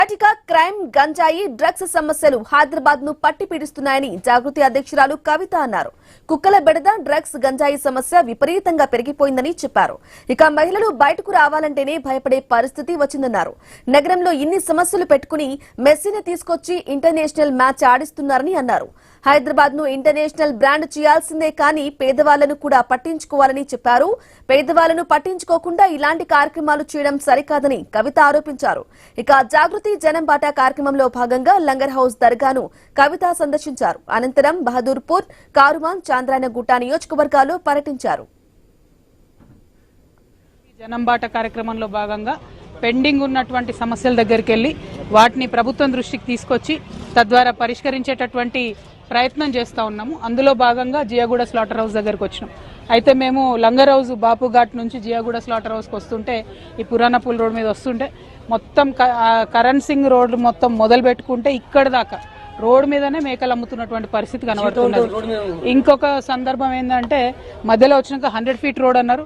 అటిక crime గంజాయి drugs సమస్యలు హైదరాబాద్ ను పట్టి పీడిస్తున్నాయని జాగృతి అధ్యక్షురాలు కవిత అన్నారు. కుక్కల బెడద డ్రగ్స్ గంజాయి సమస్య విపరీతంగా పెరిగిపోయిందని చెప్పారు. ఇక మహిళలు బయటకు రావాలంటేనే భయపడే పరిస్థితి వచ్చిందన్నారు. నగరంలో ఇన్ని సమస్యలు పెట్టుకుని మెస్సీని తీసుకొచ్చి ఇంటర్నేషనల్ మ్యాచ్ ఆడిస్తున్నారని అన్నారు. హైదరాబాద్ ను ఇంటర్నేషనల్ బ్రాండ్ చేయాల్సిందే కానీ పేదవాళ్లను కూడా పట్టించుకోవాలని చెప్పారు. పేదవాళ్లను పట్టించుకోకుండా ఇలాంటి కార్యక్రమాలు చేయడం సరికాదని కవిత ఆరోపించారు. ఇక జాగృతి జనం బాట కార్యక్రమంలో భాగంగా లంగర్ హౌస్ దర్గాను కవిత సందర్శించారు. అనంతరం బహదూర్పూర్, కారుమాన్, చాంద్రాయణగుట్ట నియోజకవర్గాల్లో పర్యటించారు. జనం బాట కార్యక్రమంలో భాగంగా పెండింగ్ ఉన్నటువంటి సమస్యల దగ్గరికి వెళ్లి వాటిని ప్రభుత్వం దృష్టికి తీసుకొచ్చి తద్వారా పరిష్కరించేటటువంటి ప్రయత్నం చేస్తూ ఉన్నాము. అందులో భాగంగా జియాగూడ స్లాటర్ హౌస్ దగ్గరకు వచ్చినాం. అయితే మేము లంగర్ హౌస్ బాపు ఘాట్ నుంచి జియాగూడ స్లాటర్ హౌస్కి వస్తుంటే ఈ పురాణపూల్ రోడ్ మీద వస్తుంటే మొత్తం కరణ్ సింగ్ రోడ్ మొత్తం మొదలు పెట్టుకుంటే ఇక్కడ దాకా రోడ్ మీదనే మేకలు అమ్ముతున్నటువంటి పరిస్థితి కనబడుతున్నది. ఇంకొక సందర్భం ఏంటంటే మధ్యలో వచ్చినాక 100 ఫీట్ రోడ్ అన్నారు.